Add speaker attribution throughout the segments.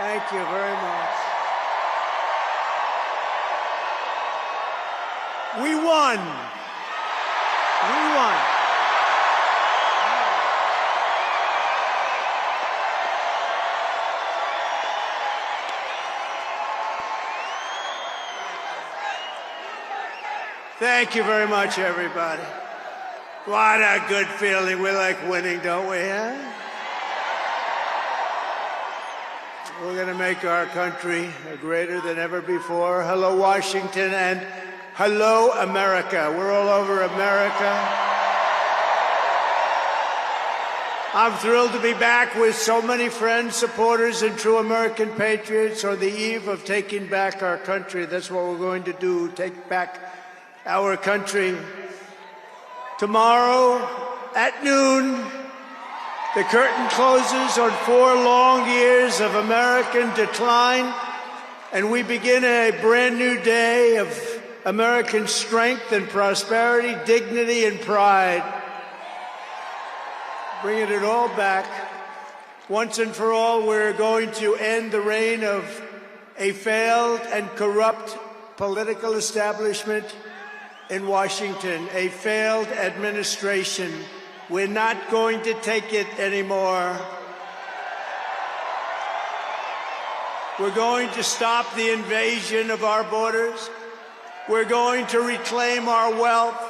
Speaker 1: Thank you very much. We won. We won. Thank you very much, everybody. What a good feeling. We like winning, don't we, huh? We're going to make our country greater than ever before. Hello, Washington, and hello, America. We're all over America. I'm thrilled to be back with so many friends, supporters, and true American patriots on the eve of taking back our country. That's what we're going to do, take back our country. Tomorrow at noon, the curtain closes on 4 long years of American decline, and we begin a brand new day of American strength and prosperity, dignity and pride. Bringing it all back. Once and for all, we're going to end the reign of a failed and corrupt political establishment in Washington, a failed administration. We're not going to take it anymore. We're going to stop the invasion of our borders. We're going to reclaim our wealth.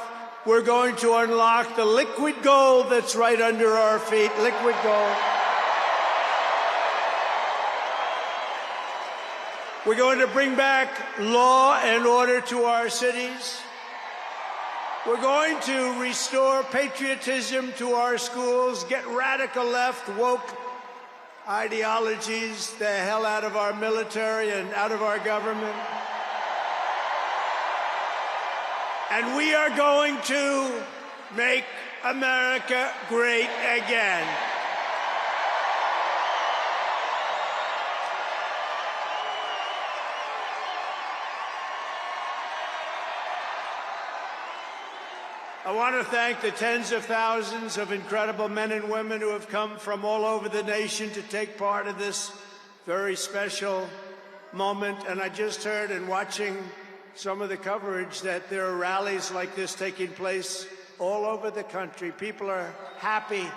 Speaker 1: We're going to unlock the liquid gold that's right under our feet, liquid gold. We're going to bring back law and order to our cities. We're going to restore patriotism to our schools, get radical left, woke ideologies the hell out of our military and out of our government. And we are going to make America great again. I want to thank the tens of thousands of incredible men and women who have come from all over the nation to take part in this very special moment. And I just heard in watching some of the coverage that there are rallies like this taking place all over the country. People are happy.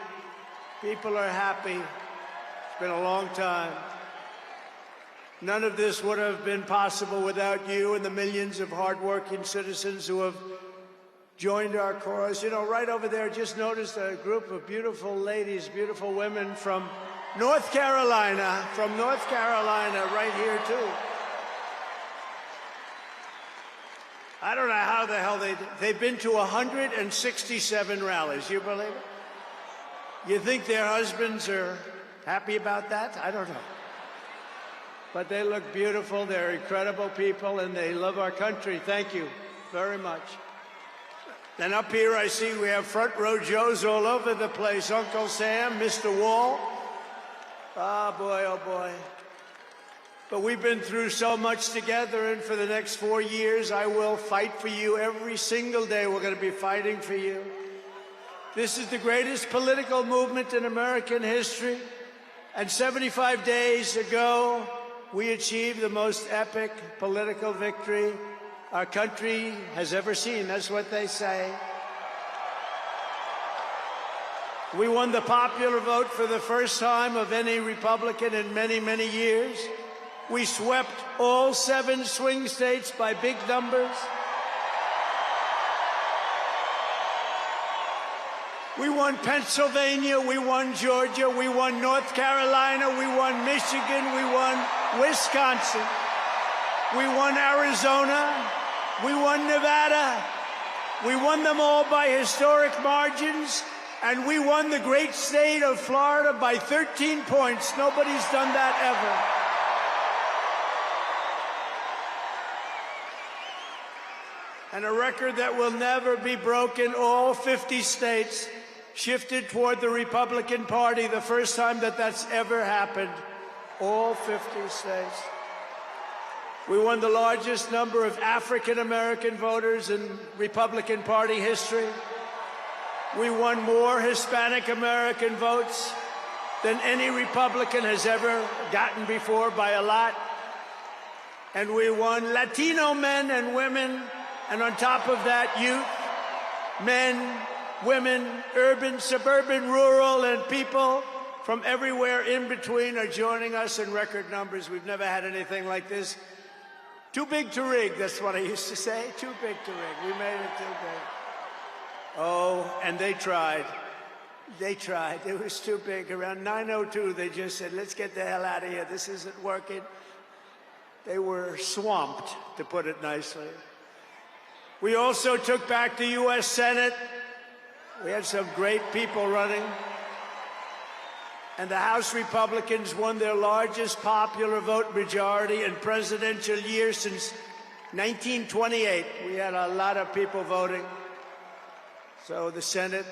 Speaker 1: People are happy. It's been a long time. None of this would have been possible without you and the millions of hardworking citizens who have joined our cause. You know, right over there, just noticed a group of beautiful ladies, beautiful women from North Carolina, right here, too. I don't know how the hell they've been to 167 rallies. You believe it? You think their husbands are happy about that? I don't know. But they look beautiful. They're incredible people, and they love our country. Thank you very much. Then up here, I see we have front row Joes all over the place. Uncle Sam, Mr. Wall. Ah, boy, oh, boy. But we've been through so much together, and for the next 4 years, I will fight for you every single day. We're going to be fighting for you. This is the greatest political movement in American history. And 75 days ago, we achieved the most epic political victory our country has ever seen. That's what they say. We won the popular vote for the first time of any Republican in many, many years. We swept all 7 swing states by big numbers. We won Pennsylvania, we won Georgia, we won North Carolina, we won Michigan, we won Wisconsin, we won Arizona, we won Nevada. We won them all by historic margins, and we won the great state of Florida by 13 points. Nobody's done that ever. And a record that will never be broken. All 50 states shifted toward the Republican Party, the first time that that's ever happened. All 50 states. We won the largest number of African-American voters in Republican Party history. We won more Hispanic American votes than any Republican has ever gotten before by a lot. And we won Latino men and women, and on top of that, youth, men, women, urban, suburban, rural, and people from everywhere in between are joining us in record numbers. We've never had anything like this. Too big to rig, that's what I used to say. Too big to rig. We made it too big. Oh, and they tried. They tried. It was too big. Around 9:02, they just said, let's get the hell out of here. This isn't working. They were swamped, to put it nicely. We also took back the U.S. Senate. We had some great people running. And the House Republicans won their largest popular vote majority in presidential year since 1928. We had a lot of people voting. So the Senate,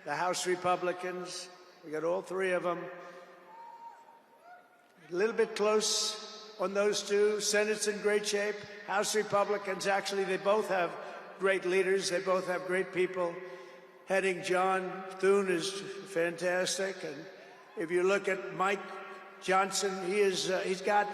Speaker 1: the House Republicans, we got all three of them. A little bit close on those two. Senate's in great shape. House Republicans, actually, they both have great leaders. They both have great people heading. John Thune is fantastic. And if you look at Mike Johnson, he's got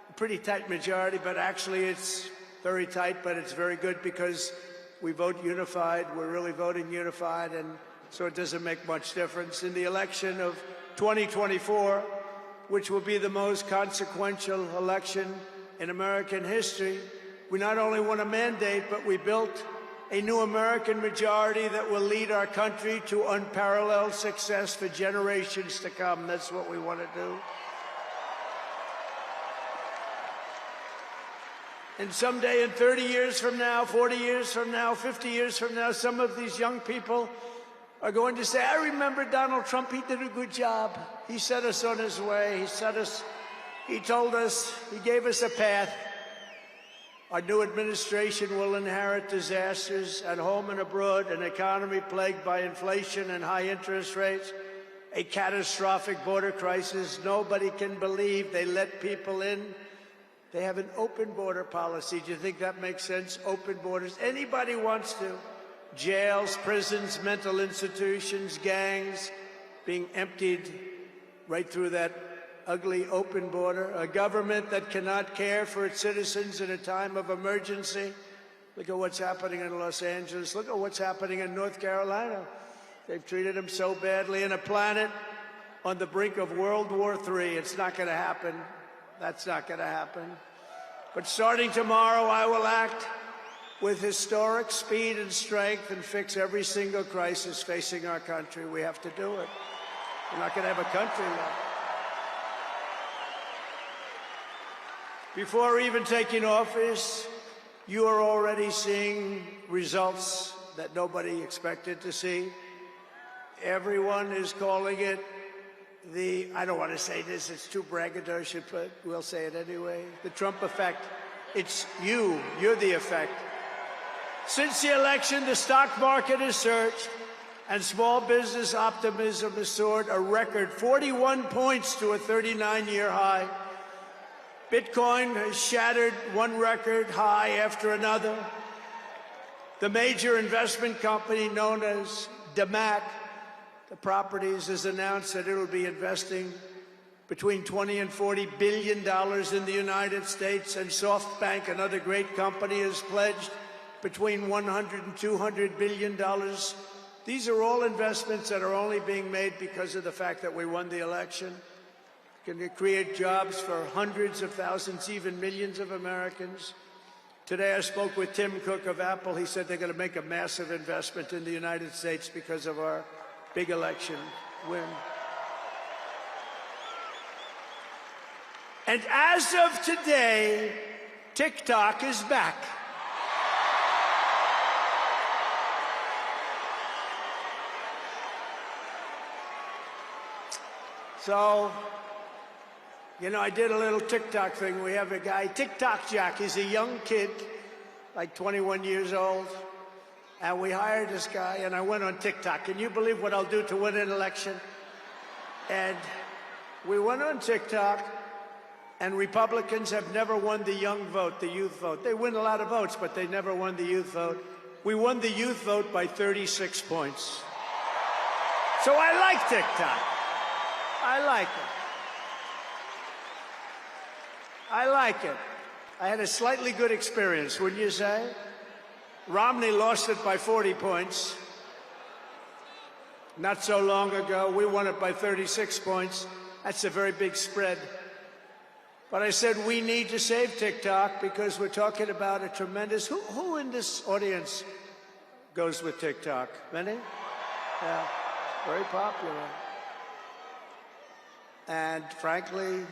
Speaker 1: a pretty tight majority, but actually it's very tight, but it's very good because we vote unified. We're really voting unified, and so it doesn't make much difference. In the election of 2024, which will be the most consequential election in American history, we not only won a mandate, but we built a new American majority that will lead our country to unparalleled success for generations to come. That's what we want to do. And someday, in 30 years from now, 40 years from now, 50 years from now, some of these young people are going to say, I remember Donald Trump, he did a good job. He set us on his way. He told us, he gave us a path. Our new administration will inherit disasters at home and abroad, an economy plagued by inflation and high interest rates, a catastrophic border crisis. Nobody can believe they let people in. They have an open border policy. Do you think that makes sense? Open borders. Anybody wants to. Jails, prisons, mental institutions, gangs being emptied right through that ugly open border, a government that cannot care for its citizens in a time of emergency. Look at what's happening in Los Angeles. Look at what's happening in North Carolina. They've treated them so badly. In a planet on the brink of World War III, it's not going to happen. That's not going to happen. But starting tomorrow, I will act with historic speed and strength and fix every single crisis facing our country. We have to do it. We're not going to have a country left. Before even taking office, you are already seeing results that nobody expected to see. Everyone is calling it I don't want to say this, it's too braggadocious, but we'll say it anyway, the Trump effect. It's you. You're the effect. Since the election, the stock market has surged, and small business optimism has soared a record 41 points to a 39-year high. Bitcoin has shattered one record high after another. The major investment company known as DMAC, the properties, has announced that it will be investing between $20 and $40 billion in the United States, and SoftBank, another great company, has pledged between $100 and $200 billion. These are all investments that are only being made because of the fact that we won the election. Can create jobs for hundreds of thousands, even millions of Americans. Today I spoke with Tim Cook of Apple. He said they're going to make a massive investment in the United States because of our big election win. And as of today, TikTok is back. So, you know, I did a little TikTok thing. We have a guy, TikTok Jack. He's a young kid, like 21 years old. And we hired this guy, and I went on TikTok. Can you believe what I'll do to win an election? And we went on TikTok, and Republicans have never won the young vote, the youth vote. They win a lot of votes, but they never won the youth vote. We won the youth vote by 36 points. So I like TikTok. I like it. I like it. I had a slightly good experience, wouldn't you say? Romney lost it by 40 points. Not so long ago, we won it by 36 points. That's a very big spread. But I said we need to save TikTok because we're talking about a tremendous... Who in this audience goes with TikTok? Many? Yeah, very popular. And frankly,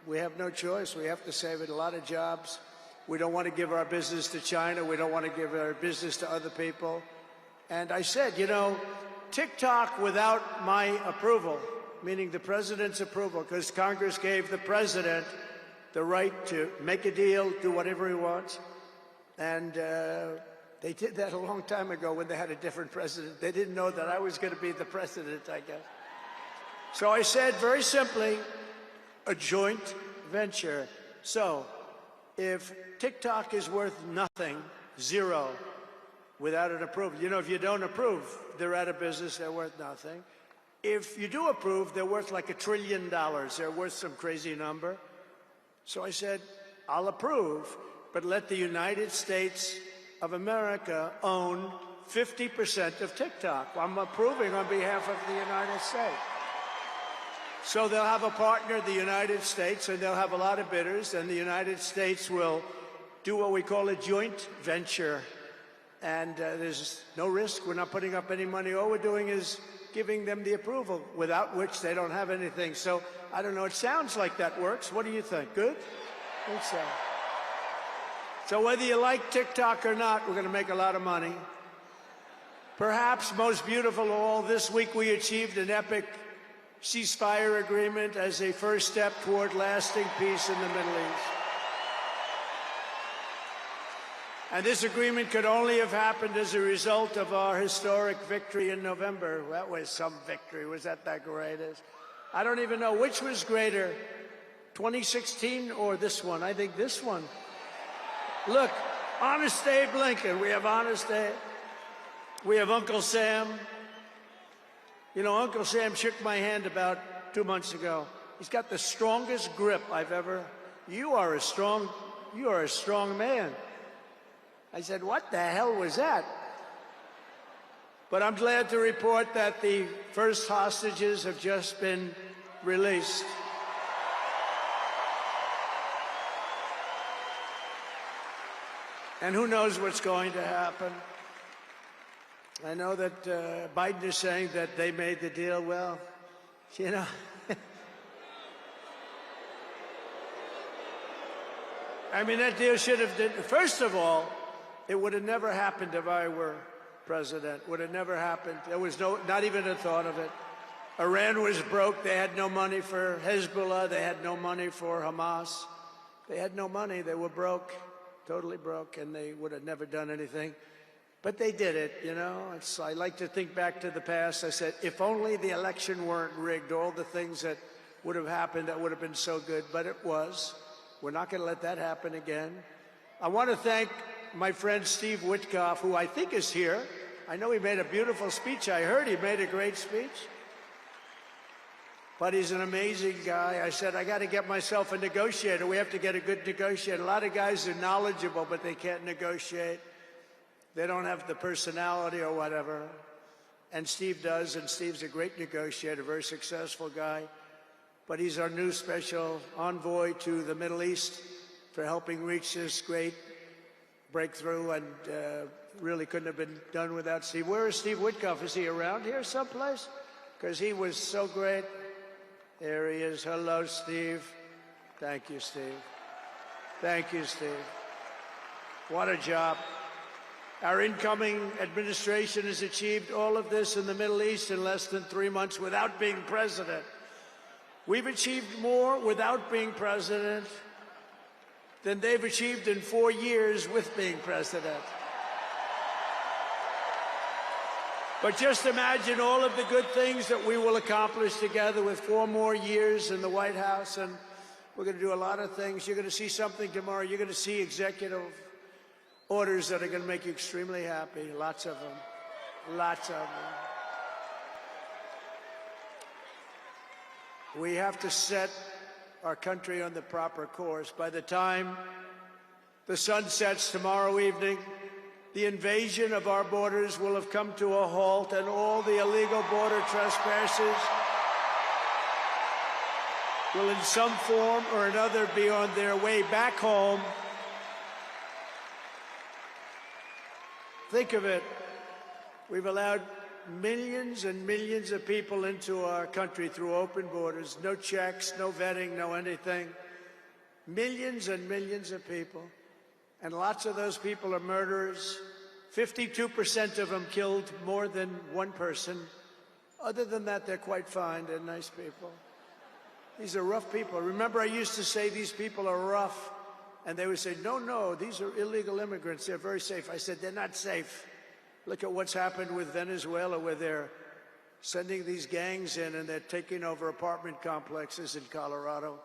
Speaker 1: we have no choice. We have to save it. A lot of jobs. We don't want to give our business to China. We don't want to give our business to other people. And I said, you know, TikTok without my approval, meaning the president's approval, because Congress gave the president the right to make a deal, do whatever he wants. And they did that a long time ago when they had a different president. They didn't know that I was going to be the president, I guess. So I said, very simply, a joint venture. So if TikTok is worth nothing, zero, without an approval, you know, if you don't approve, they're out of business, they're worth nothing. If you do approve, they're worth like $1 trillion. They're worth some crazy number. So I said, I'll approve, but let the United States of America own 50% of TikTok. I'm approving on behalf of the United States. So they'll have a partner, the United States, and they'll have a lot of bidders, and the United States will do what we call a joint venture. And there's no risk. We're not putting up any money. All we're doing is giving them the approval, without which they don't have anything. So I don't know. It sounds like that works. What do you think? Good? I think so. So whether you like TikTok or not, we're going to make a lot of money. Perhaps most beautiful of all, this week we achieved an epic ceasefire agreement as a first step toward lasting peace in the Middle East. And this agreement could only have happened as a result of our historic victory in November. That was some victory. Was that greatest? I don't even know which was greater, 2016 or this one. I think this one. Look, Honest Abe Lincoln. We have Honest Abe. We have Uncle Sam. You know, Uncle Sam shook my hand about 2 months ago. He's got the strongest grip I've ever... You are a strong man. I said, what the hell was that? But I'm glad to report that the first hostages have just been released. And who knows what's going to happen? I know that Biden is saying that they made the deal. Well, you know, I mean, that deal should have done. First of all, it would have never happened if I were president. Would have never happened. There was not even a thought of it. Iran was broke. They had no money for Hezbollah. They had no money for Hamas. They had no money. They were broke, totally broke, and they would have never done anything. But they did it, you know. I like to think back to the past. I said, if only the election weren't rigged, all the things that would have happened, that would have been so good. But it was. We're not going to let that happen again. I want to thank my friend Steve Witkoff, who I think is here. I know he made a beautiful speech. I heard he made a great speech. But he's an amazing guy. I said, I got to get myself a negotiator. We have to get a good negotiator. A lot of guys are knowledgeable, but they can't negotiate. They don't have the personality or whatever. And Steve does, and Steve's a great negotiator, very successful guy. But he's our new special envoy to the Middle East for helping reach this great breakthrough, and really couldn't have been done without Steve. Where is Steve Witkoff? Is he around here someplace? Because he was so great. There he is. Hello, Steve. Thank you, Steve. Thank you, Steve. What a job. Our incoming administration has achieved all of this in the Middle East in less than 3 months without being president. We've achieved more without being president than they've achieved in 4 years with being president. But just imagine all of the good things that we will accomplish together with 4 more years in the White House, and we're going to do a lot of things. You're going to see something tomorrow. You're going to see executive orders that are going to make you extremely happy. Lots of them. Lots of them. We have to set our country on the proper course. By the time the sun sets tomorrow evening, the invasion of our borders will have come to a halt, and all the illegal border trespassers will in some form or another be on their way back home. Think of it. We've allowed millions and millions of people into our country through open borders, no checks, no vetting, no anything. Millions and millions of people. And lots of those people are murderers. 52% of them killed more than one person. Other than that, they're quite fine. They're nice people. These are rough people. Remember, I used to say these people are rough. And they would say, no, no, these are illegal immigrants. They're very safe. I said, they're not safe. Look at what's happened with Venezuela, where they're sending these gangs in and they're taking over apartment complexes in Colorado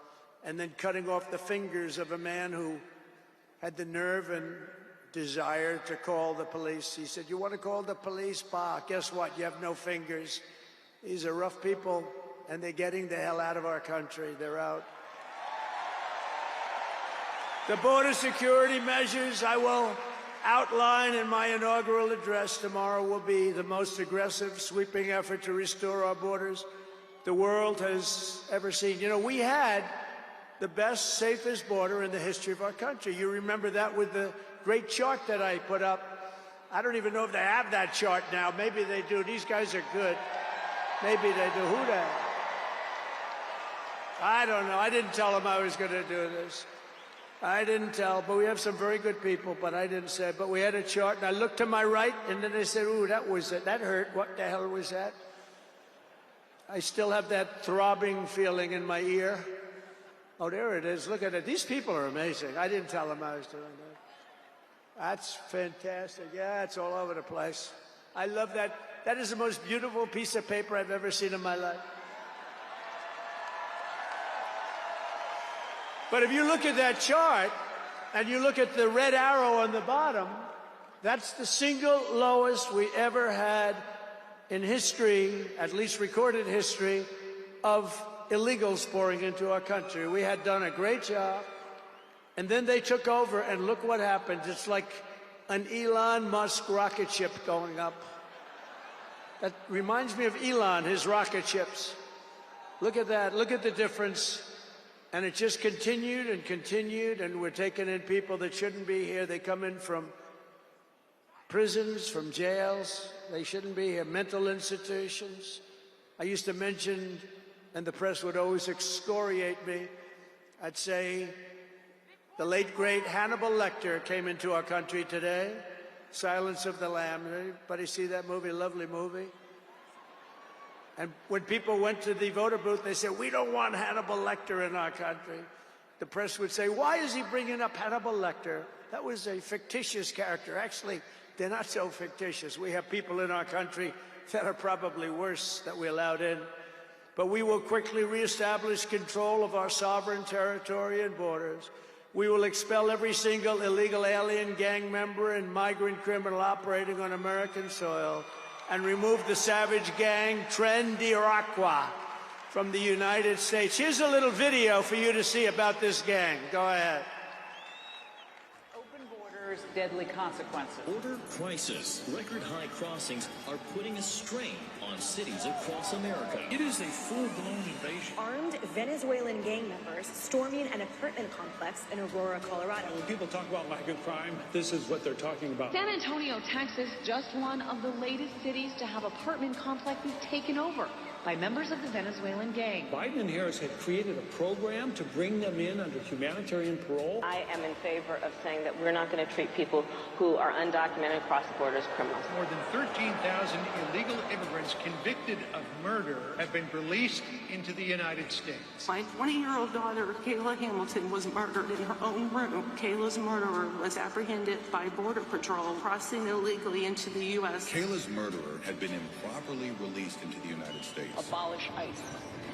Speaker 1: and then cutting off the fingers of a man who had the nerve and desire to call the police. He said, you want to call the police? Bah, guess what? You have no fingers. These are rough people, and they're getting the hell out of our country. They're out. The border security measures I will outline in my inaugural address tomorrow will be the most aggressive, sweeping effort to restore our borders the world has ever seen. You know, we had the best, safest border in the history of our country. You remember that with the great chart that I put up. I don't even know if they have that chart now. Maybe they do. These guys are good. Maybe they do. Who the? I don't know. I didn't tell them I was going to do this. I didn't tell, but we have some very good people, but I didn't say. But we had a chart, and I looked to my right, and then they said, ooh, that was it. That hurt. What the hell was that? I still have that throbbing feeling in my ear. Oh, there it is. Look at it. These people are amazing. I didn't tell them I was doing that. That's fantastic. Yeah, it's all over the place. I love that. That is the most beautiful piece of paper I've ever seen in my life. But if you look at that chart, and you look at the red arrow on the bottom, that's the single lowest we ever had in history, at least recorded history, of illegals pouring into our country. We had done a great job, and then they took over, and look what happened. It's like an Elon Musk rocket ship going up. That reminds me of Elon, his rocket ships. Look at that. Look at the difference. And it just continued and continued, and we're taking in people that shouldn't be here. They come in from prisons, from jails. They shouldn't be here. Mental institutions. I used to mention, and the press would always excoriate me, I'd say the late, great Hannibal Lecter came into our country today. Silence of the Lambs. Anybody see that movie? Lovely movie. And when people went to the voter booth, they said, we don't want Hannibal Lecter in our country. The press would say, why is he bringing up Hannibal Lecter? That was a fictitious character. Actually, they're not so fictitious. We have people in our country that are probably worse that we allowed in. But we will quickly reestablish control of our sovereign territory and borders. We will expel every single illegal alien, gang member, and migrant criminal operating on American soil, and remove the savage gang Tren de Aragua from the United States. Here's a little video for you to see about this gang. Go ahead.
Speaker 2: Open borders, deadly consequences.
Speaker 3: Border crisis. Record high crossings are putting a strain on cities across America.
Speaker 4: It is a full-blown invasion.
Speaker 5: Armed Venezuelan gang members storming an apartment complex in Aurora, Colorado.
Speaker 4: When people talk about MAGA crime, this is what they're talking about.
Speaker 6: San Antonio, Texas, just one of the latest cities to have apartment complexes taken over by members of the Venezuelan gang.
Speaker 4: Biden and Harris had created a program to bring them in under humanitarian parole.
Speaker 7: I am in favor of saying that we're not going to treat people who are undocumented across the border as criminals.
Speaker 8: More than 13,000 illegal immigrants convicted of murder have been released into the United States.
Speaker 9: My 20-year-old daughter, Kayla Hamilton, was murdered in her own room. Kayla's murderer was apprehended by Border Patrol crossing illegally into the U.S.
Speaker 10: Kayla's murderer had been improperly released into the United States.
Speaker 2: Abolish ICE.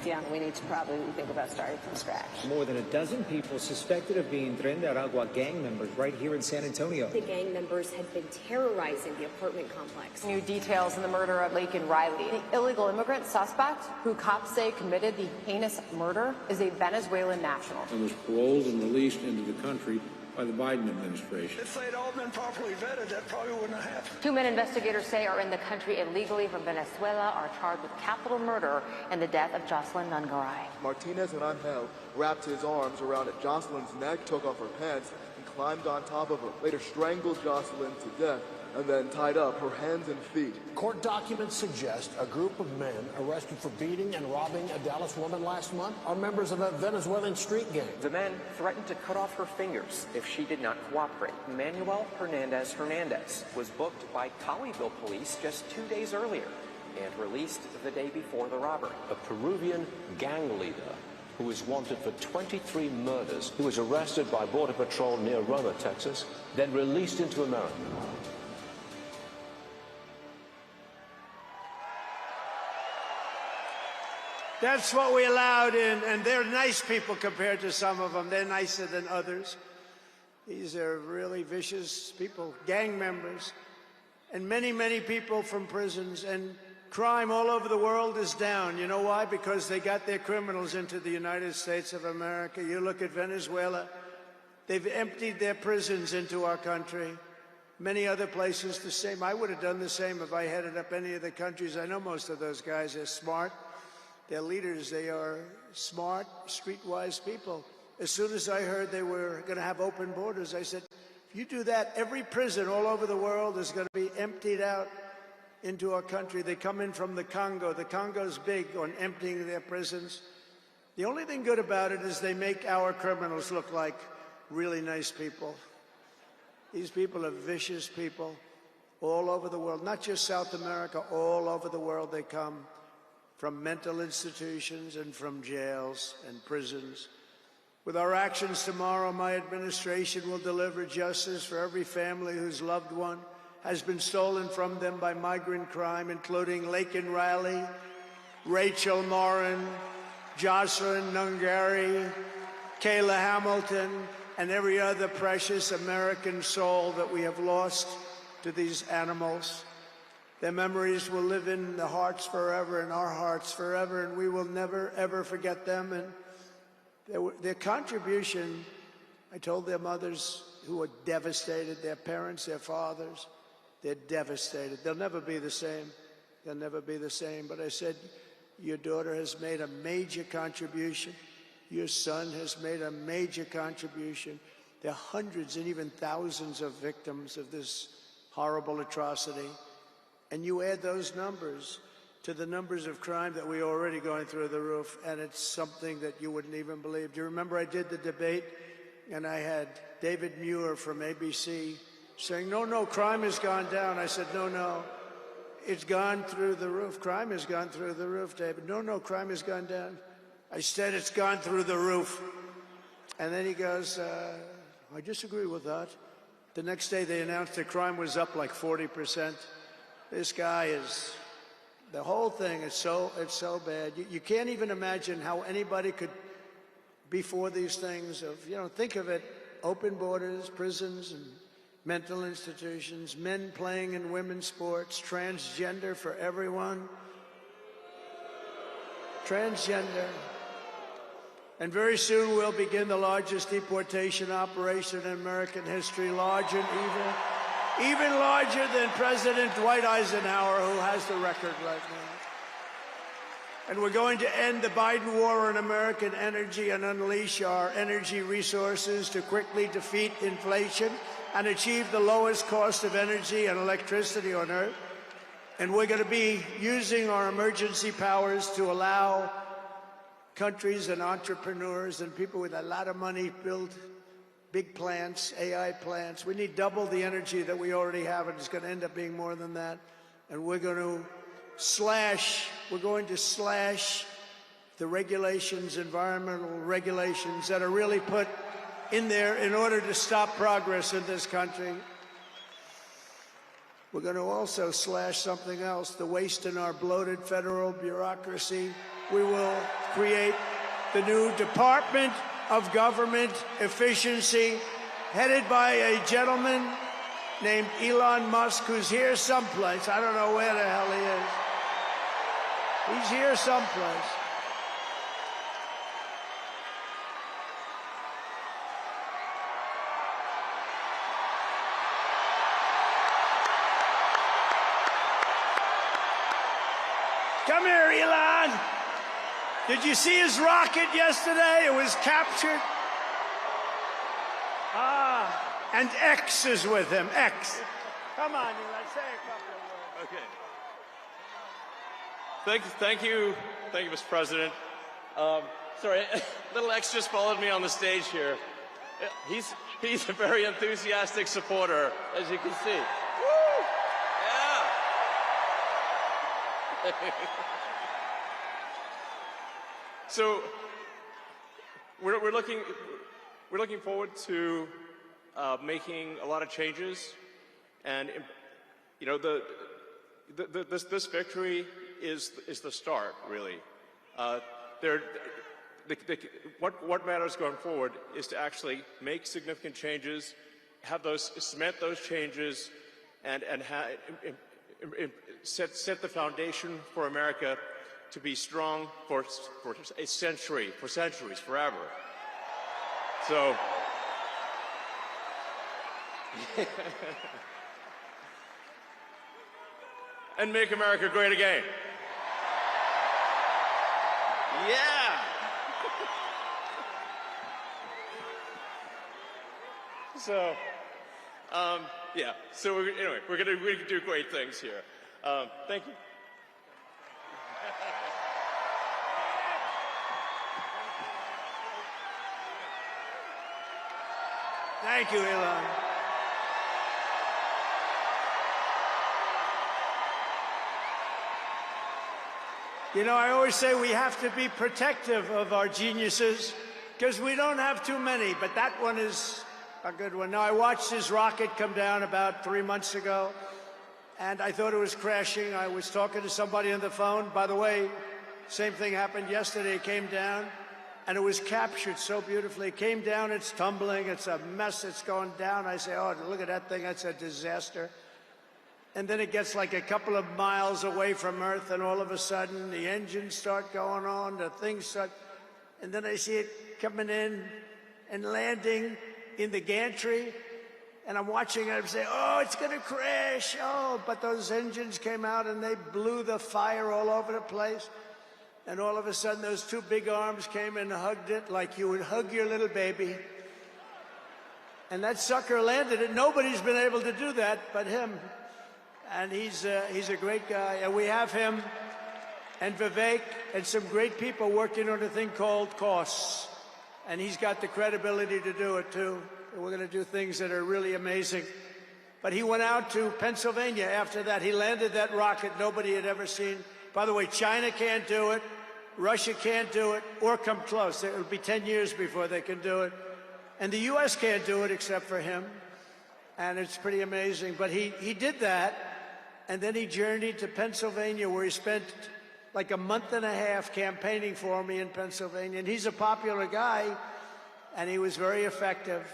Speaker 7: Yeah, we need to probably think about starting from scratch.
Speaker 10: More than a dozen people suspected of being Tren de Aragua gang members right here in San Antonio.
Speaker 5: The gang members had been terrorizing the apartment complex.
Speaker 11: New details in the murder of Laken Riley. The illegal immigrant suspect, who cops say committed the heinous murder, is a Venezuelan national.
Speaker 12: And was paroled and released into the country by the Biden administration.
Speaker 13: If they'd all been properly vetted, that probably wouldn't have happened.
Speaker 14: 2 men investigators say are in the country illegally from Venezuela are charged with capital murder and the death of Jocelyn Nungaray.
Speaker 15: Martinez and Angel wrapped his arms around Jocelyn's neck, took off her pants, and climbed on top of her. Later strangled Jocelyn to death and then tied up her hands and feet.
Speaker 16: Court documents suggest a group of men arrested for beating and robbing a Dallas woman last month are members of a Venezuelan street gang.
Speaker 17: The men threatened to cut off her fingers if she did not cooperate. Manuel Hernandez was booked by Colleyville police just 2 days earlier and released the day before the robbery.
Speaker 18: A Peruvian gang leader who is wanted for 23 murders, who was arrested by Border Patrol near Roma, Texas, then released into America.
Speaker 1: That's what we allowed in, and they're nice people compared to some of them. They're nicer than others. These are really vicious people, gang members, and many, many people from prisons. And crime all over the world is down. You know why? Because they got their criminals into the United States of America. You look at Venezuela, they've emptied their prisons into our country. Many other places the same. I would have done the same if I headed up any of the countries. I know most of those guys are smart. They're leaders. They are smart, streetwise people. As soon as I heard they were going to have open borders, I said, if you do that, every prison all over the world is going to be emptied out into our country. They come in from the Congo. The Congo's big on emptying their prisons. The only thing good about it is they make our criminals look like really nice people. These people are vicious people all over the world, not just South America, all over the world they come. From mental institutions and from jails and prisons. With our actions tomorrow, my administration will deliver justice for every family whose loved one has been stolen from them by migrant crime, including Laken Riley, Rachel Morin, Jocelyn Nungaray, Kayla Hamilton, and every other precious American soul that we have lost to these animals. Their memories will live in the hearts forever, in our hearts forever, and we will never, ever forget them. And their contribution, I told their mothers who were devastated, their parents, their fathers, they're devastated. They'll never be the same. They'll never be the same. But I said, your daughter has made a major contribution. Your son has made a major contribution. There are hundreds and even thousands of victims of this horrible atrocity. And you add those numbers to the numbers of crime that we're already going through the roof, and it's something that you wouldn't even believe. Do you remember I did the debate, and I had David Muir from ABC saying, no, crime has gone down. I said, no, it's gone through the roof. Crime has gone through the roof, David. No, crime has gone down. I said it's gone through the roof. And then he goes, I disagree with that. The next day they announced that crime was up like 40%. This guy is, the whole thing is so bad. You can't even imagine how anybody could be for these things of, think of it, open borders, prisons and mental institutions, men playing in women's sports, transgender for everyone. Transgender. And very soon we'll begin the largest deportation operation in American history, larger and even larger than President Dwight Eisenhower, who has the record right now. And we're going to end the Biden war on American energy and unleash our energy resources to quickly defeat inflation and achieve the lowest cost of energy and electricity on Earth. And we're going to be using our emergency powers to allow countries and entrepreneurs and people with a lot of money build big plants, AI plants. We need double the energy that we already have, and it's going to end up being more than that. And we're going to slash the regulations, environmental regulations that are really put in there in order to stop progress in this country. We're going to also slash something else, the waste in our bloated federal bureaucracy. We will create the new Department of Government Efficiency, headed by a gentleman named Elon Musk, who's here someplace. I don't know where the hell he is. He's here someplace. Come here, Elon. Did you see his rocket yesterday? It was captured. And X is with him. X. Come on, Elon, say a couple of words.
Speaker 19: Okay. Thank you, Mr. President. Sorry, little X just followed me on the stage here. He's a very enthusiastic supporter, as you can see. Woo! Yeah. So we're looking forward to making a lot of changes, and you know this victory is the start, really. What matters going forward is to actually make significant changes, cement those changes, and set the foundation for America to be strong for a century, for centuries, forever. So. And make America great again. Yeah. So, yeah. So anyway, we're gonna do great things here. Thank you.
Speaker 1: Thank you, Elon. You know, I always say we have to be protective of our geniuses because we don't have too many, but that one is a good one. Now, I watched his rocket come down about 3 months ago, and I thought it was crashing. I was talking to somebody on the phone. By the way, same thing happened yesterday. It came down, and it was captured so beautifully. It came down, it's tumbling, it's a mess, it's going down. I say, oh, look at that thing, that's a disaster. And then it gets like a couple of miles away from Earth, and all of a sudden the engines start going on, the things start, and then I see it coming in and landing in the gantry, and I'm watching it, I'm saying, oh, it's gonna crash, oh, but those engines came out and they blew the fire all over the place, and all of a sudden those two big arms came and hugged it like you would hug your little baby, and that sucker landed it. Nobody's been able to do that but him. And he's a great guy, and we have him and Vivek and some great people working on a thing called costs, and he's got the credibility to do it too. And we're going to do things that are really amazing. But he went out to Pennsylvania after that. He landed that rocket nobody had ever seen. By the way, China can't do it, Russia can't do it, or come close. It'll be 10 years before they can do it, and the U.S. can't do it except for him. And it's pretty amazing. But he did that. And then he journeyed to Pennsylvania, where he spent like a month and a half campaigning for me in Pennsylvania. And he's a popular guy, and he was very effective.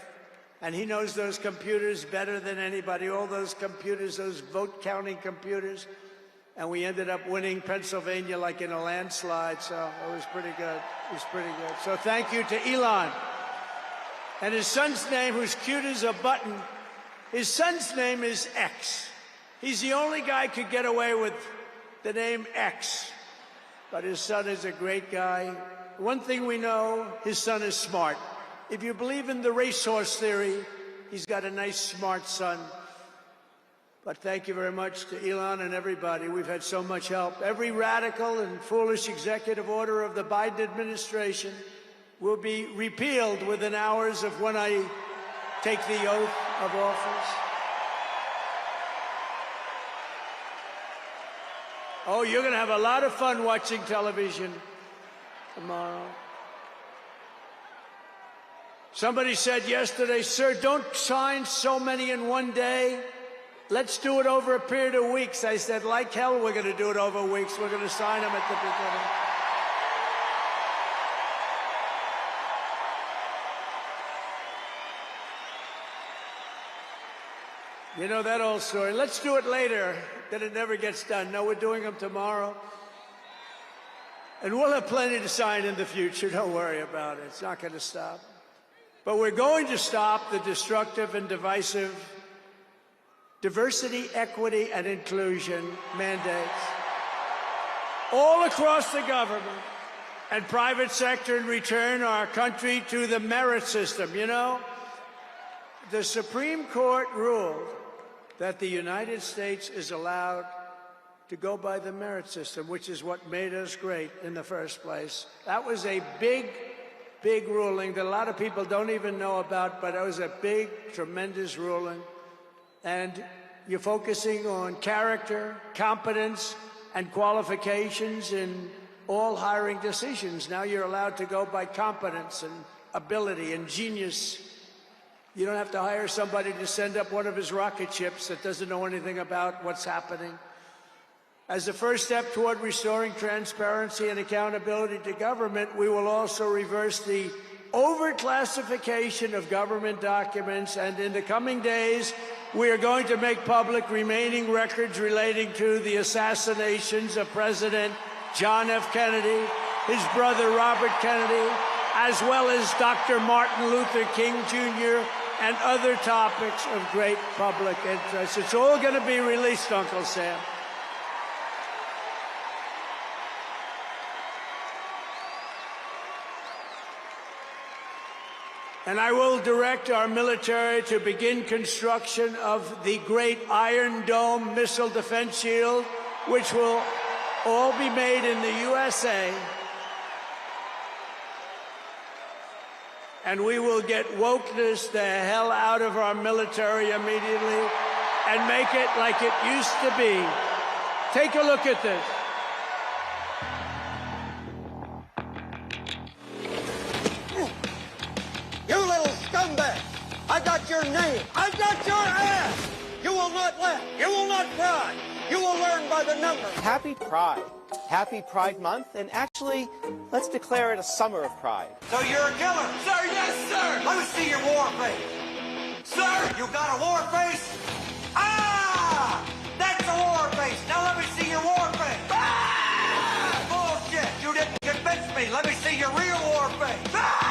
Speaker 1: And he knows those computers better than anybody, all those computers, those vote-counting computers. And we ended up winning Pennsylvania like in a landslide, so it was pretty good. It was pretty good. So thank you to Elon. And his son's name, who's cute as a button, his son's name is X. He's the only guy who could get away with the name X, but his son is a great guy. One thing we know, his son is smart. If you believe in the racehorse theory, he's got a nice, smart son. But thank you very much to Elon and everybody. We've had so much help. Every radical and foolish executive order of the Biden administration will be repealed within hours of when I take the oath of office. Oh, you're going to have a lot of fun watching television tomorrow. Somebody said yesterday, sir, don't sign so many in one day. let's do it over a period of weeks. I said, like hell, we're going to do it over weeks. We're going to sign them at the beginning. You know that old story. Let's do it later. Then it never gets done. No, we're doing them tomorrow. And we'll have plenty to sign in the future. Don't worry about it. It's not going to stop. But we're going to stop the destructive and divisive diversity, equity, and inclusion mandates all across the government and private sector and return our country to the merit system. You know, the Supreme Court ruled that the United States is allowed to go by the merit system, which is what made us great in the first place. That was a big ruling that a lot of people don't even know about, but it was a big, tremendous ruling. And you're focusing on character, competence, and qualifications in all hiring decisions. Now you're allowed to go by competence and ability and genius. You don't have to hire somebody to send up one of his rocket ships that doesn't know anything about what's happening. As a first step toward restoring transparency and accountability to government, we will also reverse the overclassification of government documents, and in the coming days, we are going to make public remaining records relating to the assassinations of President John F. Kennedy, his brother Robert Kennedy, as well as Dr. Martin Luther King Jr., and other topics of great public interest. It's all going to be released, Uncle Sam. And I will direct our military to begin construction of the great Iron Dome missile defense shield, which will all be made in the USA. And we will get wokeness the hell out of our military immediately and make it like it used to be. Take a look at this.
Speaker 20: You little scumbag! I got your name. I got your ass! You will not laugh. You will not cry. You will learn by the numbers.
Speaker 21: Happy Pride. Happy Pride Month, and actually, let's declare it a summer of pride.
Speaker 20: So you're a killer? Sir, yes, sir! Let me see your war face. Sir, you got a war face? Ah! That's a war face. Now let me see your war face. Ah! Bullshit! You didn't convince me. Let me see your real war face. Ah!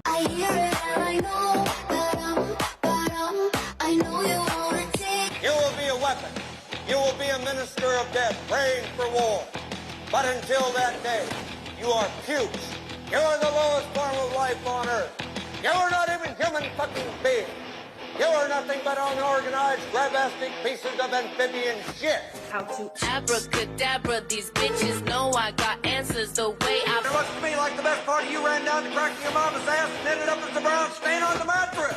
Speaker 22: I hear it and I know, I know you wanna take.
Speaker 20: You will be a weapon. You will be a minister of death, praying for war. But until that day, you are puke. You are the lowest form of life on earth. You are not even human fucking beings. You are nothing but unorganized, grabastic pieces of amphibian shit.
Speaker 22: How to abracadabra, these bitches know I got answers the way I...
Speaker 20: It looks to me like the best part of you ran down the crack of your mama's ass and ended up as a brown stain on the mattress.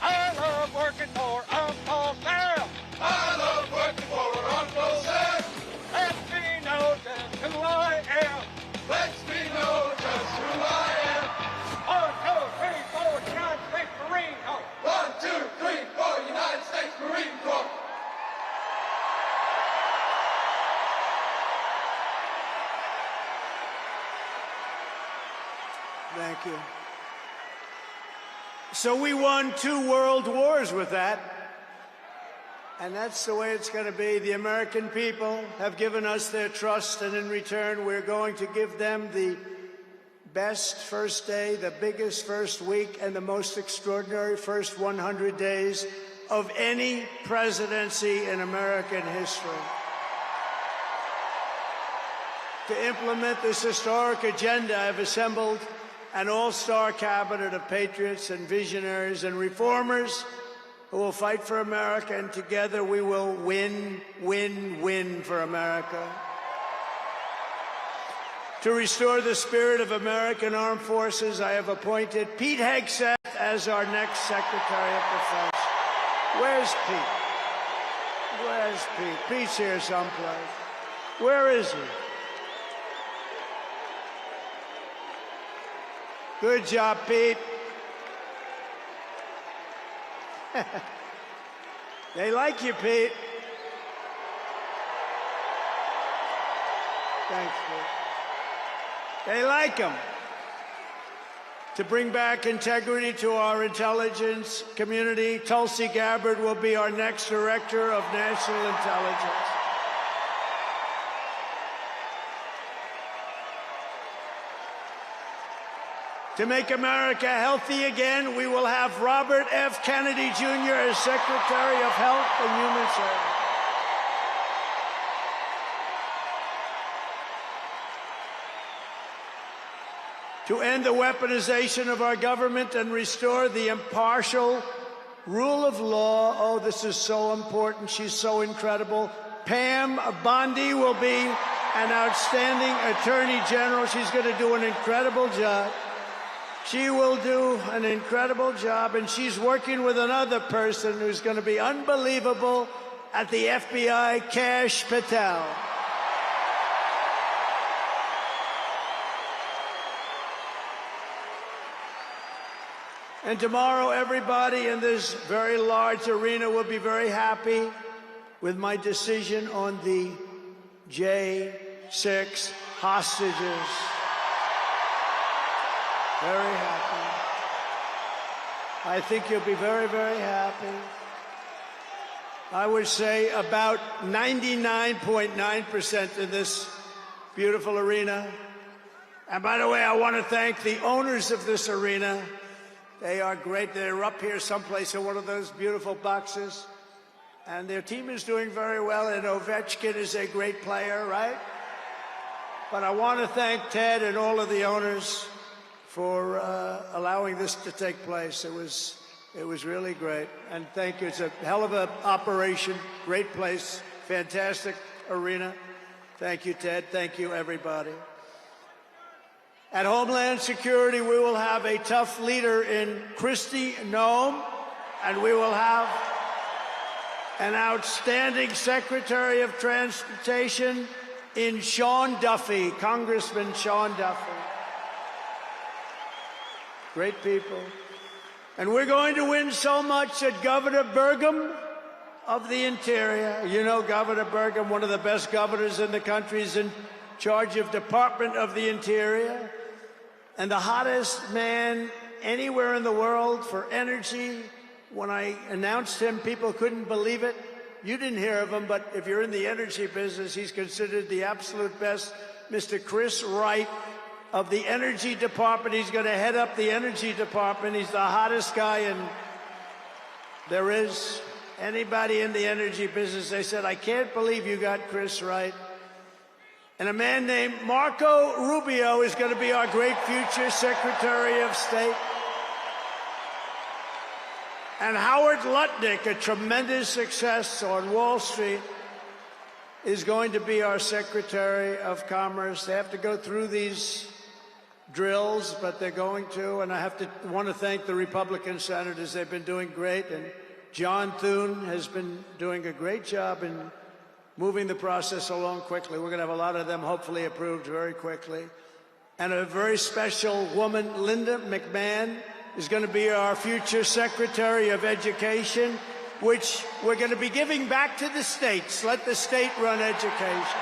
Speaker 20: I love working for Uncle Sam. I love working for Uncle Sam. Lets me know just who I am. Lets me know just who I am. 1, 2, 3, 4, United States Marine Corps. 1, 2, 3, 4, United States Marine Corps.
Speaker 1: Thank you. So we won 2 world wars with that. And that's the way it's going to be. The American people have given us their trust, and in return, we're going to give them the best first day, the biggest first week, and the most extraordinary first 100 days of any presidency in American history. To implement this historic agenda, I've assembled an all-star cabinet of patriots and visionaries and reformers who will fight for America, and together we will win, win, win for America. To restore the spirit of American armed forces, I have appointed Pete Hegseth as our next Secretary of Defense. Where's Pete? Where's Pete? Pete's here someplace. Where is he? Good job, Pete. They like you, Pete. Thanks, Pete. They like him. To bring back integrity to our intelligence community, Tulsi Gabbard will be our next Director of National Intelligence. To make America healthy again, we will have Robert F. Kennedy Jr. as Secretary of Health and Human Services. To end the weaponization of our government and restore the impartial rule of law. Oh, this is so important. She's so incredible. Pam Bondi will be an outstanding Attorney General. She's going to do an incredible job. She will do an incredible job, and she's working with another person who's going to be unbelievable at the FBI, Kash Patel. And tomorrow, everybody in this very large arena will be very happy with my decision on the J6 hostages. Very happy. I think you'll be very, very happy. I would say about 99.9% in this beautiful arena. And by the way, I want to thank the owners of this arena. They are great. They're up here someplace in one of those beautiful boxes. And their team is doing very well, and Ovechkin is a great player, right? But I want to thank Ted and all of the owners for allowing this to take place. It was really great. And thank you. It's a hell of an operation. Great place. Fantastic arena. Thank you, Ted. Thank you, everybody. At Homeland Security, we will have a tough leader in Kristi Noem, and we will have an outstanding Secretary of Transportation in Sean Duffy, Congressman Sean Duffy. Great people. And we're going to win so much that Governor Burgum of the Interior, you know Governor Burgum, one of the best governors in the country, is in charge of Department of the Interior, and the hottest man anywhere in the world for energy. When I announced him, people couldn't believe it. You didn't hear of him, but if you're in the energy business, he's considered the absolute best. Mr. Chris Wright of the Energy Department. He's going to head up the Energy Department. He's the hottest guy, and there is anybody in the energy business. They said, I can't believe you got Chris Wright. And a man named Marco Rubio is going to be our great future Secretary of State. And Howard Lutnick, a tremendous success on Wall Street, is going to be our Secretary of Commerce. They have to go through these drills, but they're going to. And I want to thank the Republican senators. They've been doing great. And John Thune has been doing a great job in moving the process along quickly. We're going to have a lot of them hopefully approved very quickly. And a very special woman, Linda McMahon, is going to be our future Secretary of Education, which we're going to be giving back to the states. Let the state run education.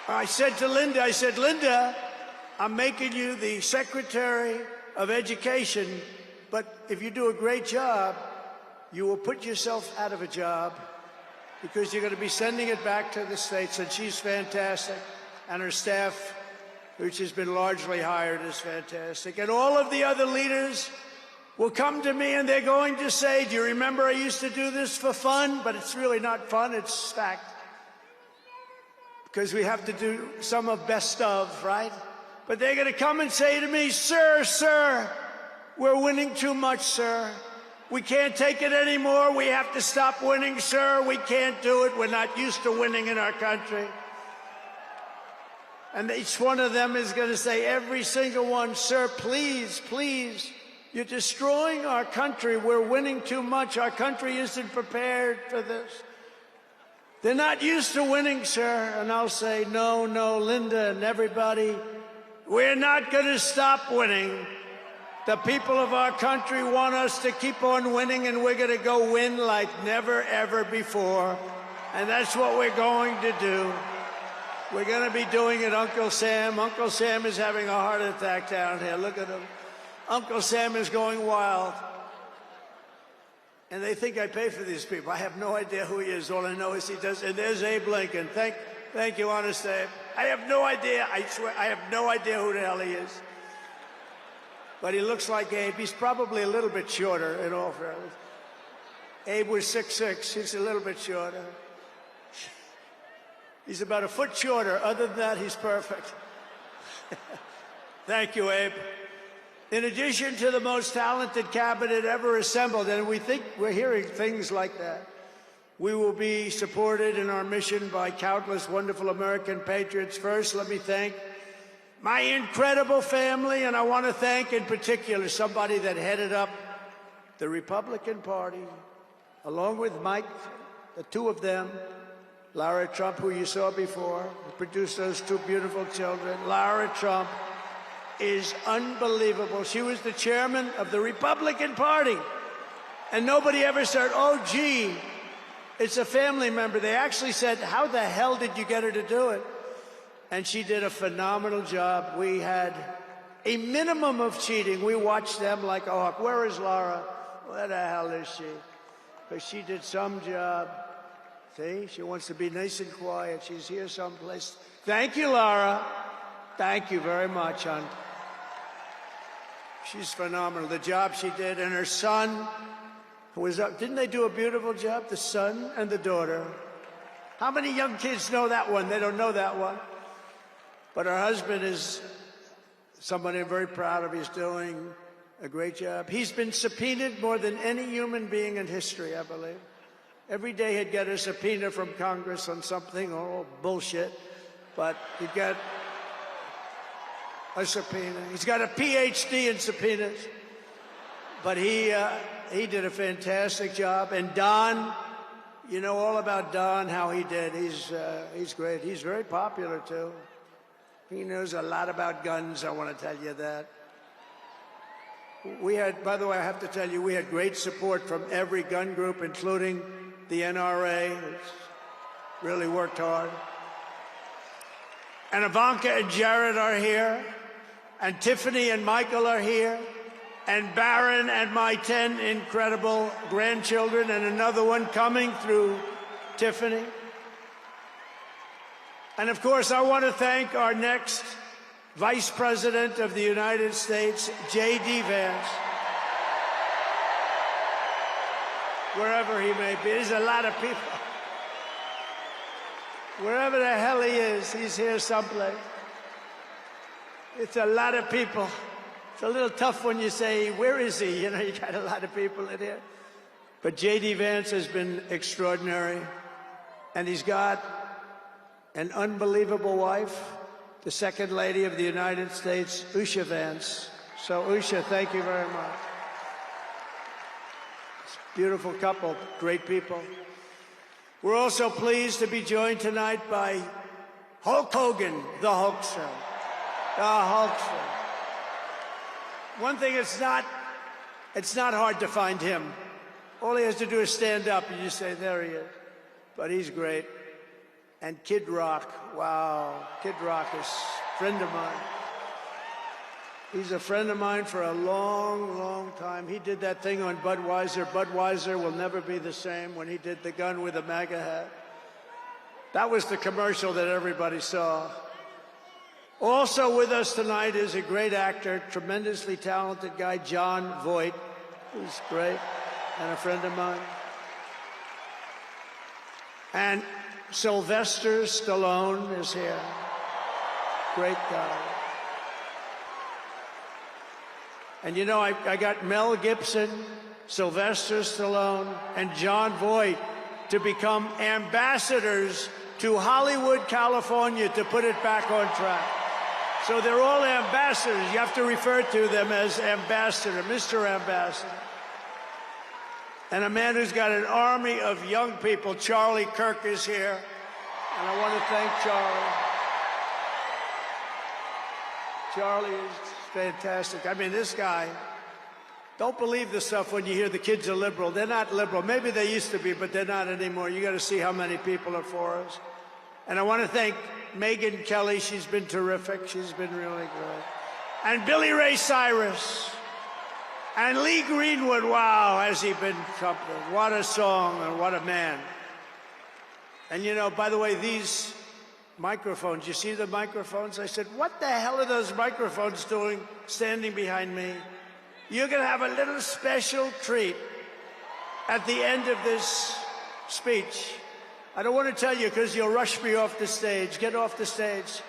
Speaker 1: I said to Linda, Linda, I'm making you the Secretary of Education, but if you do a great job, you will put yourself out of a job because you're going to be sending it back to the states. And she's fantastic. And her staff, which has been largely hired, is fantastic. And all of the other leaders will come to me and they're going to say, do you remember I used to do this for fun? But it's really not fun, it's fact. Because we have to do some of best of, right? But they're going to come and say to me, sir, we're winning too much, sir. We can't take it anymore. We have to stop winning, sir. We can't do it. We're not used to winning in our country. And each one of them is going to say, every single one, sir, please, please, you're destroying our country. We're winning too much. Our country isn't prepared for this. They're not used to winning, sir. And I'll say, no, no, Linda and everybody, we're not going to stop winning. The people of our country want us to keep on winning, and we're going to go win like never, ever before. And that's what we're going to do. We're going to be doing it, Uncle Sam. Uncle Sam is having a heart attack down here. Look at him. Uncle Sam is going wild. And they think I pay for these people. I have no idea who he is. All I know is he does. And there's Abe Lincoln. Thank you, honest Abe. I have no idea. I swear, I have no idea who the hell he is. But he looks like Abe. He's probably a little bit shorter, in all fairness. Abe was 6'6". He's a little bit shorter. He's about a foot shorter. Other than that, he's perfect. Thank you, Abe. In addition to the most talented cabinet ever assembled, and we think we're hearing things like that, we will be supported in our mission by countless wonderful American patriots. First, let me thank my incredible family, and I want to thank in particular somebody that headed up the Republican Party, along with Mike, the two of them, Lara Trump, who you saw before, who produced those two beautiful children. Lara Trump is unbelievable. She was the chairman of the Republican Party, and nobody ever said, oh, gee, it's a family member. They actually said, how the hell did you get her to do it? And she did a phenomenal job. We had a minimum of cheating. We watched them like a hawk. Where is Laura? Where the hell is she? Because she did some job. See, she wants to be nice and quiet. She's here someplace. Thank you, Laura. Thank you very much, hon. She's phenomenal. The job she did, and her son, who was up. Didn't they do a beautiful job? The son and the daughter. How many young kids know that one? They don't know that one. But her husband is somebody I'm very proud of. He's doing a great job. He's been subpoenaed more than any human being in history, I believe. Every day he'd get a subpoena from Congress on something, or bullshit, but he'd get a subpoena. He's got a PhD in subpoenas, but he did a fantastic job. And Don, you know all about Don, how he did. He's great. He's very popular too. He knows a lot about guns, I want to tell you that. We had, by the way, I have to tell you, we had great support from every gun group, including the NRA, which really worked hard. And Ivanka and Jared are here, and Tiffany and Michael are here, and Barron and my 10 incredible grandchildren, and another one coming through Tiffany. And of course, I want to thank our next Vice President of the United States, JD Vance. Wherever he may be, there's a lot of people. Wherever the hell he is, he's here someplace. It's a lot of people. It's a little tough when you say, where is he? You know, you got a lot of people in here. But JD Vance has been extraordinary. And he's got an unbelievable wife, the Second Lady of the United States, Usha Vance. So, Usha, thank you very much. It's a beautiful couple, great people. We're also pleased to be joined tonight by Hulk Hogan, the Hulkster. The Hulkster. One thing, it's not hard to find him. All he has to do is stand up and you say, there he is. But he's great. And Kid Rock, wow, Kid Rock is a friend of mine. He's a friend of mine for a long, long time. He did that thing on Budweiser. Budweiser will never be the same, when he did the gun with the MAGA hat. That was the commercial that everybody saw. Also with us tonight is a great actor, tremendously talented guy, Jon Voight, who's great, and a friend of mine. And Sylvester Stallone is here. Great guy. And you know, I got Mel Gibson, Sylvester Stallone, and Jon Voight to become ambassadors to Hollywood, California, to put it back on track. So they're all ambassadors. You have to refer to them as ambassador, Mr. Ambassador. and a man who's got an army of young people. Charlie Kirk is here, and I want to thank Charlie. Charlie is fantastic. I mean, this guy, don't believe the stuff when you hear the kids are liberal. They're not liberal. Maybe they used to be, but they're not anymore. You got to see how many people are for us. And I want to thank Megyn Kelly. She's been terrific. She's been really good. And Billy Ray Cyrus. And Lee Greenwood. Wow, has he been something. What a song and what a man. And you know, by the way, these microphones, you see the microphones? I said, what the hell are those microphones doing standing behind me? You're going to have a little special treat at the end of this speech. I don't want to tell you because you'll rush me off the stage. Get off the stage.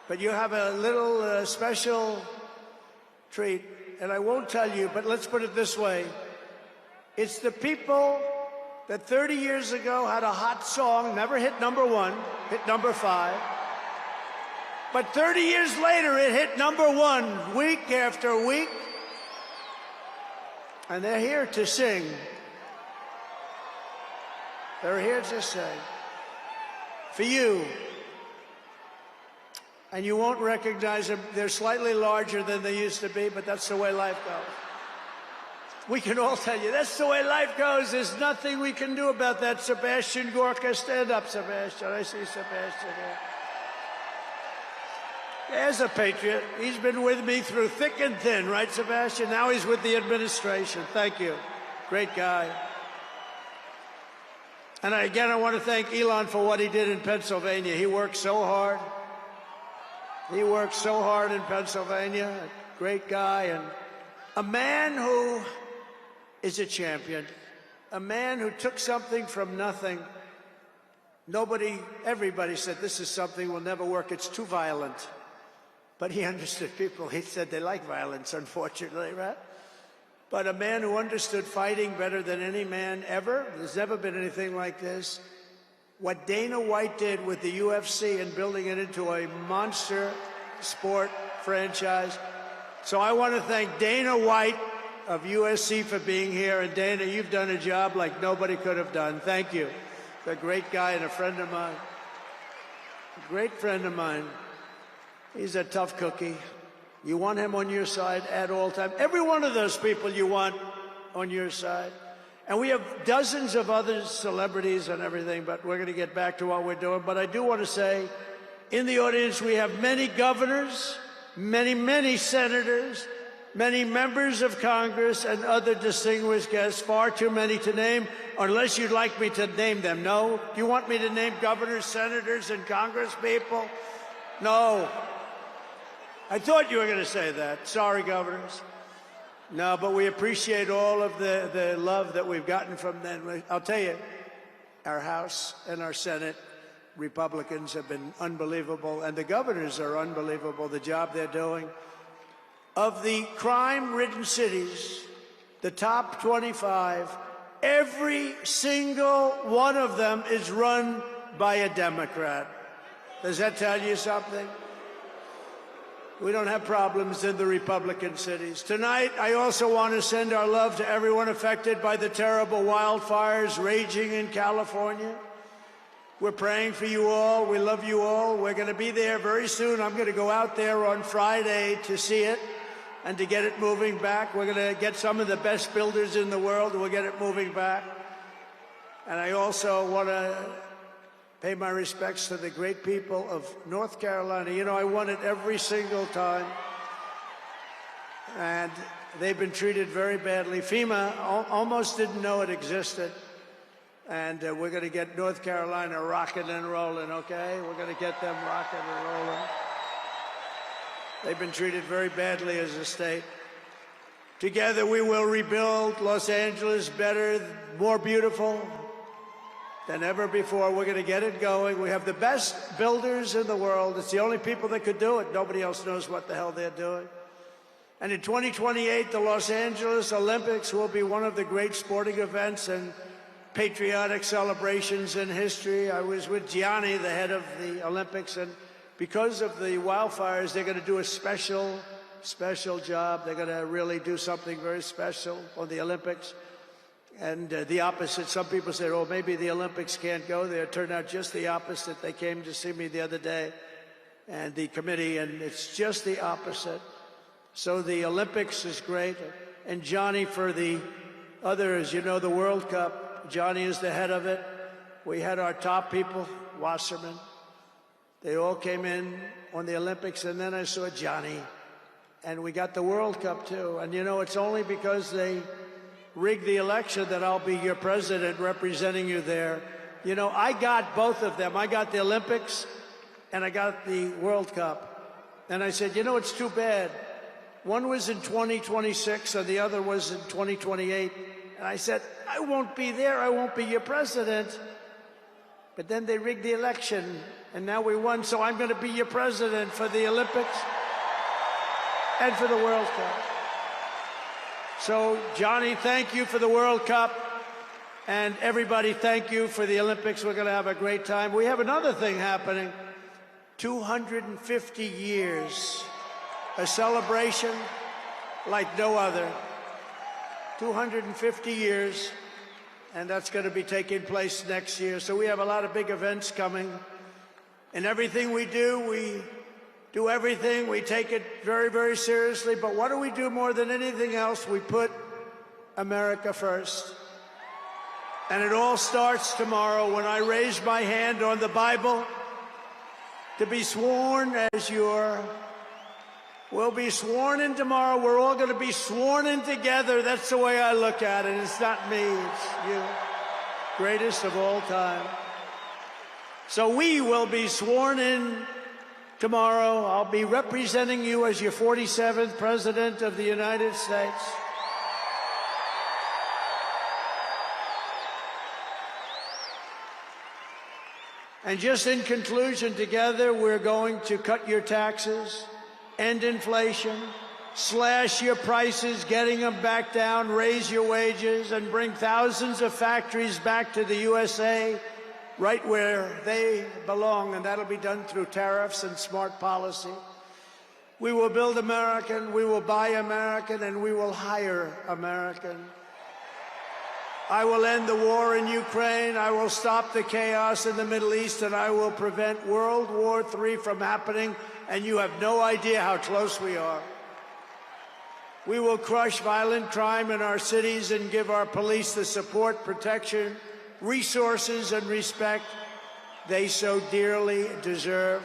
Speaker 1: But you have a little special treat, and I won't tell you, but let's put it this way. It's the people that 30 years ago had a hot song, never hit #1, hit #5. But 30 years later, it hit #1 week after week. And they're here to sing. They're here to sing. For you. And you won't recognize them. They're slightly larger than they used to be, but that's the way life goes. We can all tell you, that's the way life goes. There's nothing we can do about that. Sebastian Gorka, stand up, Sebastian. I see Sebastian here. There's a patriot. He's been with me through thick and thin, right, Sebastian? Now he's with the administration. Thank you. Great guy. And again, I want to thank Elon for what he did in Pennsylvania. He worked so hard. He worked so hard in Pennsylvania. A great guy and a man who is a champion. A man who took something from nothing. Everybody said this is something will never work. It's too violent. But he understood people. He said they like violence, unfortunately, right? But a man who understood fighting better than any man ever. There's never been anything like this. What Dana White did with the UFC and building it into a monster sport franchise. So I want to thank Dana White of USC for being here. And Dana, you've done a job like nobody could have done. Thank you. A great guy and a friend of mine. A great friend of mine. He's a tough cookie. You want him on your side at all times. Every one of those people you want on your side. And we have dozens of other celebrities and everything, but we're going to get back to what we're doing. But I do want to say, in the audience, we have many governors, many senators, many members of Congress, and other distinguished guests, far too many to name, unless you'd like me to name them. No? Do you want me to name governors, senators, and Congress people? No. I thought you were going to say that. Sorry, governors. No, but we appreciate all of the love that we've gotten from them. I'll tell you, our House and our Senate Republicans have been unbelievable, and the governors are unbelievable, the job they're doing. Of the crime-ridden cities, the top 25, every single one of them is run by a Democrat. Does that tell you something? We don't have problems in the Republican cities. Tonight, I also want to send our love to everyone affected by the terrible wildfires raging in California. We're praying for you all. We love you all. We're going to be there very soon. I'm going to go out there on Friday to see it and to get it moving back. We're going to get some of the best builders in the world, and we'll get it moving back. And I also want to pay my respects to the great people of North Carolina. You know, I won it every single time. And they've been treated very badly. FEMA almost didn't know it existed. And we're going to get North Carolina rocking and rolling, okay? We're going to get them rocking and rolling. They've been treated very badly as a state. Together we will rebuild Los Angeles better, more beautiful than ever before. We're going to get it going. We have the best builders in the world. It's the only people that could do it. Nobody else knows what the hell they're doing. And in 2028, the Los Angeles Olympics will be one of the great sporting events and patriotic celebrations in history. I was with Gianni, the head of the Olympics, and because of the wildfires, they're going to do a special job. They're going to really do something very special on the Olympics. And the opposite, some people said, oh, maybe the Olympics can't go there. It turned out just the opposite. They came to see me the other day, and the committee, and it's just the opposite. So the Olympics is great. And Johnny, for the others, you know, the World Cup, Johnny is the head of it. We had our top people, Wasserman. They all came in on the Olympics, and then I saw Johnny. And we got the World Cup, too. And, you know, it's only because they rigged the election that I'll be your president representing you there. You know, I got both of them. I got the Olympics and I got the World Cup. And I said, you know, it's too bad. One was in 2026 and the other was in 2028. And I said, I won't be there. I won't be your president. But then they rigged the election and now we won. So I'm going to be your president for the Olympics and for the World Cup. So, Johnny, thank you for the World Cup. And everybody, thank you for the Olympics. We're going to have a great time. We have another thing happening. 250 years. A celebration like no other. 250 years. And that's going to be taking place next year. So we have a lot of big events coming. And everything we do everything. We take it very, very seriously. But what do we do more than anything else? We put America first. And it all starts tomorrow when I raise my hand on the Bible to be sworn as we'll be sworn in tomorrow. We're all going to be sworn in together. That's the way I look at it. It's not me, it's you. Greatest of all time. So we will be sworn in tomorrow. I'll be representing you as your 47th President of the United States. And just in conclusion, together we're going to cut your taxes, end inflation, slash your prices, getting them back down, raise your wages, and bring thousands of factories back to the USA, right where they belong, and that'll be done through tariffs and smart policy. We will build American, we will buy American, and we will hire American. I will end the war in Ukraine, I will stop the chaos in the Middle East, and I will prevent World War III from happening, and you have no idea how close we are. We will crush violent crime in our cities and give our police the support, protection, resources and respect they so dearly deserve.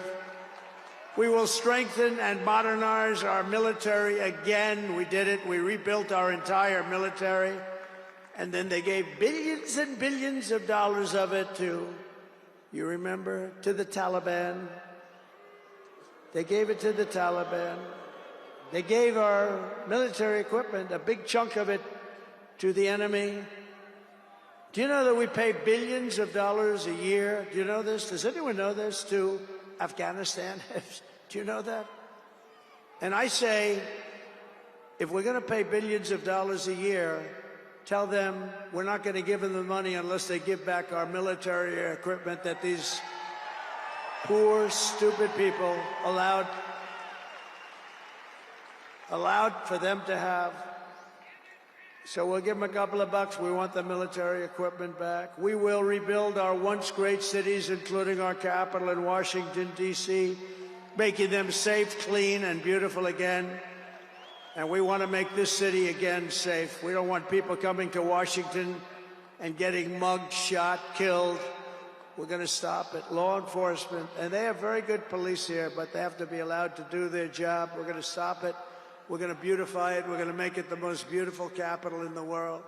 Speaker 1: We will strengthen and modernize our military again. We did it. We rebuilt our entire military. And then they gave billions and billions of dollars of it to, you remember, to the Taliban. They gave it to the Taliban. They gave our military equipment, a big chunk of it, to the enemy. Do you know that we pay billions of dollars a year? Do you know this? Does anyone know this? To Afghanistan? Do you know that? And I say, if we're going to pay billions of dollars a year, tell them we're not going to give them the money unless they give back our military equipment that these poor, stupid people allowed for them to have. So we'll give them a couple of bucks. We want the military equipment back. We will rebuild our once great cities, including our capital in Washington, D.C., making them safe, clean, and beautiful again. And we want to make this city again safe. We don't want people coming to Washington and getting mugged, shot, killed. We're going to stop it. Law enforcement, and they have very good police here, but they have to be allowed to do their job. We're going to stop it. We're going to beautify it. We're going to make it the most beautiful capital in the world.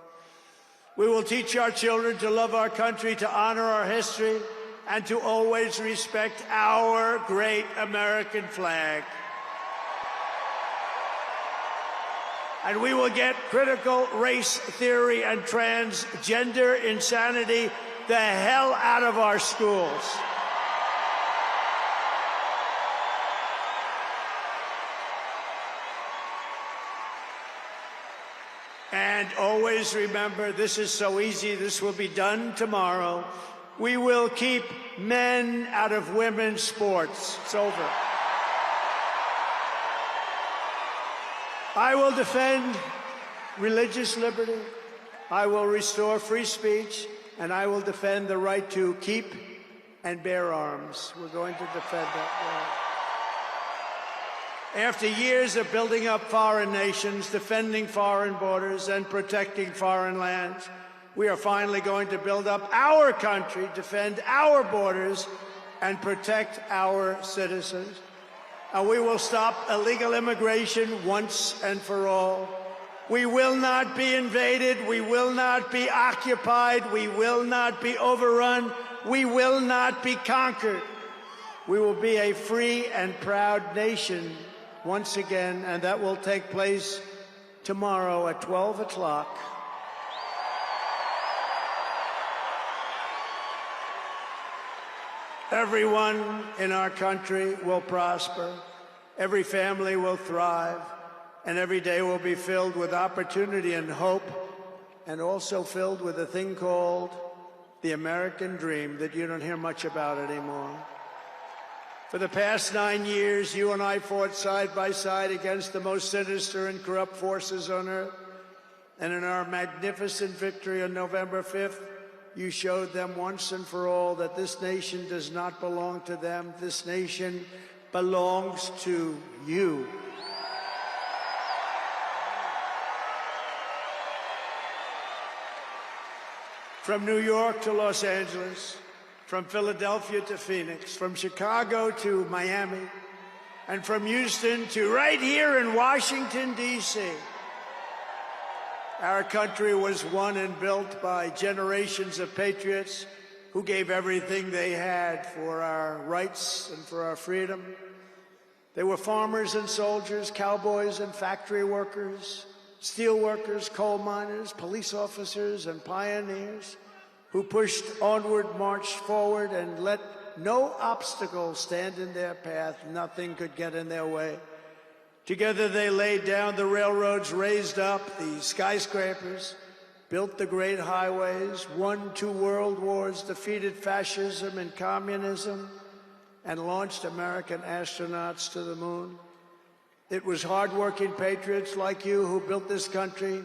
Speaker 1: We will teach our children to love our country, to honor our history, and to always respect our great American flag. And we will get critical race theory and transgender insanity the hell out of our schools. And always remember, this is so easy, this will be done tomorrow. We will keep men out of women's sports. It's over. I will defend religious liberty. I will restore free speech, and I will defend the right to keep and bear arms. We're going to defend that right. After years of building up foreign nations, defending foreign borders, and protecting foreign lands, we are finally going to build up our country, defend our borders, and protect our citizens. And we will stop illegal immigration once and for all. We will not be invaded. We will not be occupied. We will not be overrun. We will not be conquered. We will be a free and proud nation once again, and that will take place tomorrow at 12 o'clock. Everyone in our country will prosper, every family will thrive, and every day will be filled with opportunity and hope, and also filled with a thing called the American dream that you don't hear much about anymore. For the past 9 years, you and I fought side by side against the most sinister and corrupt forces on earth, and in our magnificent victory on November 5th, you showed them once and for all that this nation does not belong to them. This nation belongs to you. From New York to Los Angeles, from Philadelphia to Phoenix, from Chicago to Miami, and from Houston to right here in Washington, D.C., our country was won and built by generations of patriots who gave everything they had for our rights and for our freedom. They were farmers and soldiers, cowboys and factory workers, steel workers, coal miners, police officers, and pioneers who pushed onward, marched forward, and let no obstacle stand in their path. Nothing could get in their way. Together they laid down the railroads, raised up the skyscrapers, built the great highways, won 2 world wars, defeated fascism and communism, and launched American astronauts to the moon. It was hard-working patriots like you who built this country,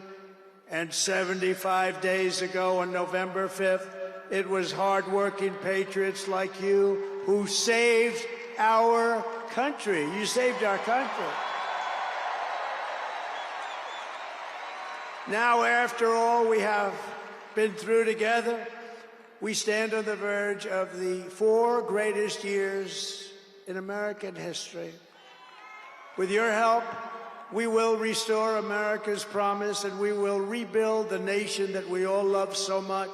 Speaker 1: and 75 days ago on November 5th, it was hard-working patriots like you who saved our country. You saved our country. Now, after all we have been through together, we stand on the verge of the 4 greatest years in American history. With your help, we will restore America's promise, and we will rebuild the nation that we all love so much.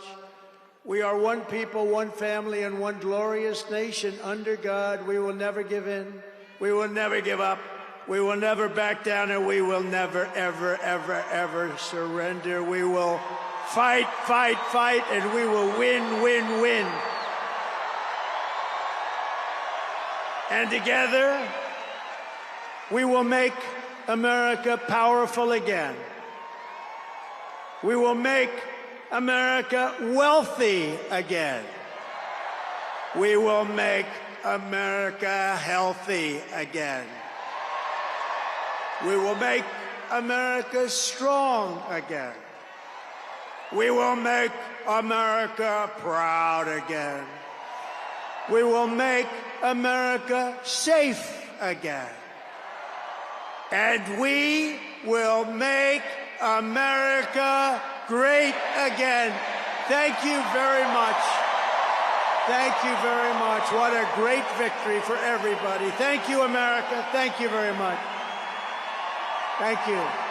Speaker 1: We are one people, one family, and one glorious nation under God. We will never give in. We will never give up. We will never back down, and we will never, ever, ever, ever surrender. We will fight, fight, fight, and we will win, win, win. And together, we will make America powerful again. We will make America wealthy again. We will make America healthy again. We will make America strong again. We will make America proud again. We will make America safe again. And we will make America great again. Thank you very much. Thank you very much. What a great victory for everybody. Thank you, America. Thank you very much. Thank you.